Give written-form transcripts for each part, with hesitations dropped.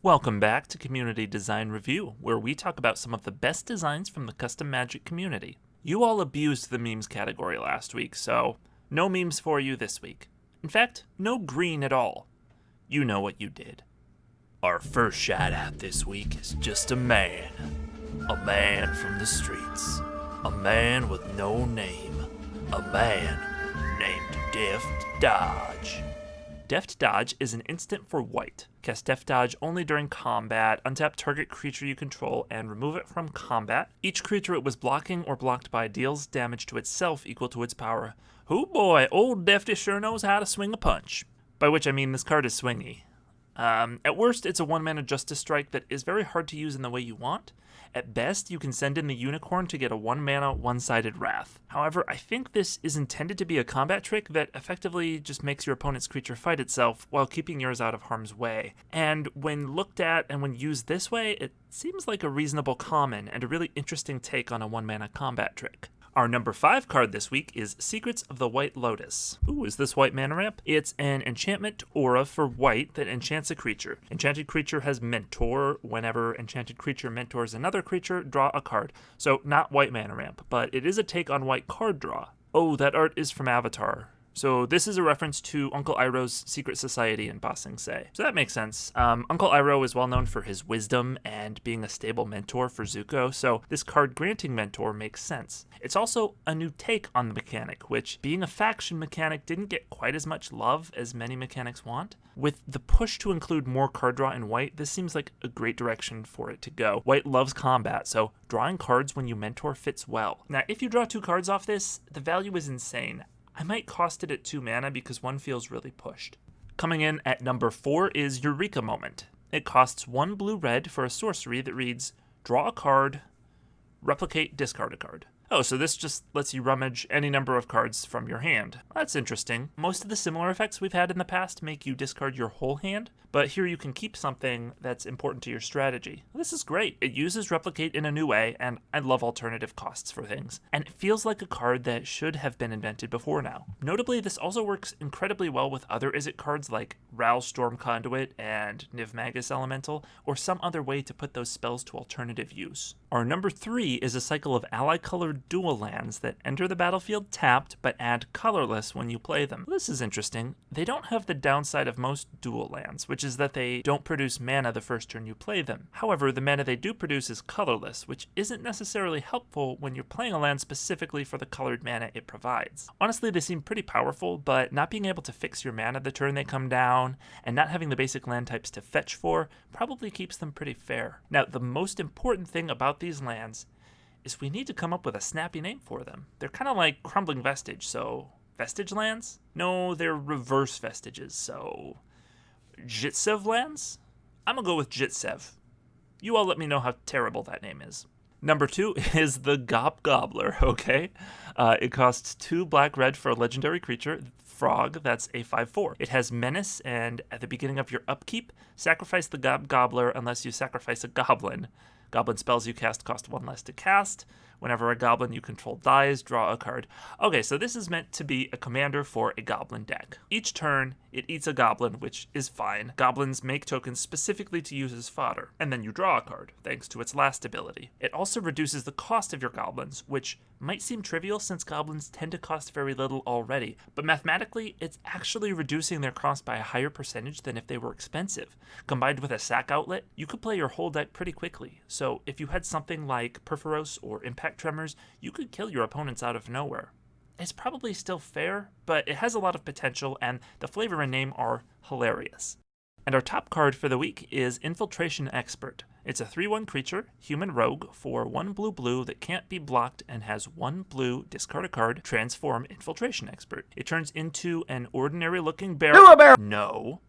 Welcome back to Community Design Review, where we talk about some of the best designs from the custom magic community. You all abused the memes category last week, so no memes for you this week. In fact, no green at all. You know what you did. Our first shout out this week is just a man. A man from the streets. A man with no name. A man named Deft Dodge. Deft Dodge is an instant for white. Cast Deft Dodge only during combat, untap target creature you control, and remove it from combat. Each creature it was blocking or blocked by deals damage to itself equal to its power. Oh boy, old Defty sure knows how to swing a punch. By which I mean this card is swingy. At worst, it's a 1-mana Justice Strike that is very hard to use in the way you want. At best, you can send in the Unicorn to get a 1-mana, one-sided Wrath. However, I think this is intended to be a combat trick that effectively just makes your opponent's creature fight itself while keeping yours out of harm's way. And when looked at and when used this way, it seems like a reasonable common and a really interesting take on a 1-mana combat trick. Our number 5 card this week is Secrets of the White Lotus. Ooh, is this white mana ramp? It's an enchantment aura for white that enchants a creature. Enchanted creature has mentor. Whenever enchanted creature mentors another creature, draw a card. So not white mana ramp, but it is a take on white card draw. Oh, that art is from Avatar. So this is a reference to Uncle Iroh's secret society in Ba Sing Se. So that makes sense. Uncle Iroh is well known for his wisdom and being a stable mentor for Zuko, so this card granting mentor makes sense. It's also a new take on the mechanic, which, being a faction mechanic, didn't get quite as much love as many mechanics want. With the push to include more card draw in white, this seems like a great direction for it to go. White loves combat, so drawing cards when you mentor fits well. Now, if you draw 2 cards off this, the value is insane. I might cost it at 2 mana because one feels really pushed. Coming in at number 4 is Eureka Moment. It costs 1 blue-red for a sorcery that reads, draw a card, replicate, discard a card. Oh, so this just lets you rummage any number of cards from your hand. That's interesting. Most of the similar effects we've had in the past make you discard your whole hand, but here you can keep something that's important to your strategy. This is great. It uses replicate in a new way, and I love alternative costs for things. And it feels like a card that should have been invented before now. Notably, this also works incredibly well with other Izzet cards like Ral Storm Conduit and Niv Magus Elemental, or some other way to put those spells to alternative use. Our number 3 is a cycle of ally-colored dual lands that enter the battlefield tapped but add colorless when you play them. This is interesting. They don't have the downside of most dual lands, which is that they don't produce mana the first turn you play them. However, the mana they do produce is colorless, which isn't necessarily helpful when you're playing a land specifically for the colored mana it provides. Honestly, they seem pretty powerful, but not being able to fix your mana the turn they come down, and not having the basic land types to fetch for, probably keeps them pretty fair. Now, the most important thing about these lands is we need to come up with a snappy name for them. They're kind of like Crumbling Vestige, so Vestige lands? No, they're reverse vestiges, so Jitsev lands? I'm gonna go with Jitsev. You all let me know how terrible that name is. Number 2 is the Gob Gobbler, okay? It costs 2 black-red for a legendary creature, frog, that's a 5/4. It has menace, and at the beginning of your upkeep, sacrifice the Gob Gobbler unless you sacrifice a goblin. Goblin spells you cast cost 1 less to cast. Whenever a goblin you control dies, draw a card. Okay, so this is meant to be a commander for a goblin deck. Each turn, it eats a goblin, which is fine. Goblins make tokens specifically to use as fodder, and then you draw a card, thanks to its last ability. It also reduces the cost of your goblins, which might seem trivial since goblins tend to cost very little already, but mathematically, it's actually reducing their cost by a higher percentage than if they were expensive. Combined with a sack outlet, you could play your whole deck pretty quickly, so if you had something like Perforos or Impact Tremors, you could kill your opponents out of nowhere. It's probably still fair, but it has a lot of potential, and the flavor and name are hilarious. And our top card for the week is Infiltration Expert. It's a 3/1 creature, human rogue, for 1 blue that can't be blocked and has 1 blue, discard a card, transform Infiltration Expert. It turns into an ordinary looking barrel. Do a barrel! No.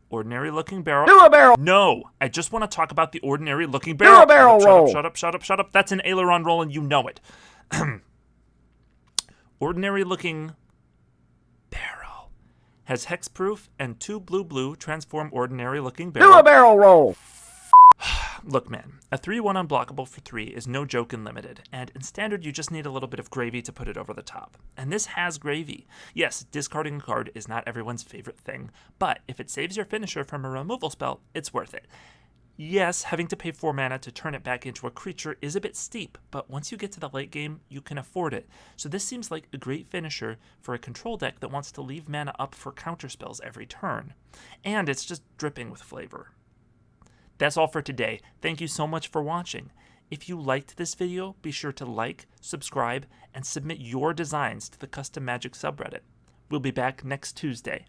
Ordinary looking barrel. Do a barrel! No! I just want to talk about the ordinary looking barrel. Do a barrel roll! Shut up. That's an aileron roll and you know it. Ordinary looking barrel. Has hexproof and 2 blue, transform ordinary looking barrel. Do a barrel roll! Look, man, a 3/1 unblockable for 3 is no joke in Limited, and in Standard you just need a little bit of gravy to put it over the top. And this has gravy. Yes, discarding a card is not everyone's favorite thing, but if it saves your finisher from a removal spell, it's worth it. Yes, having to pay 4 mana to turn it back into a creature is a bit steep, but once you get to the late game, you can afford it. So this seems like a great finisher for a control deck that wants to leave mana up for counterspells every turn. And it's just dripping with flavor. That's all for today. Thank you so much for watching. If you liked this video, be sure to like, subscribe, and submit your designs to the Custom Magic subreddit. We'll be back next Tuesday.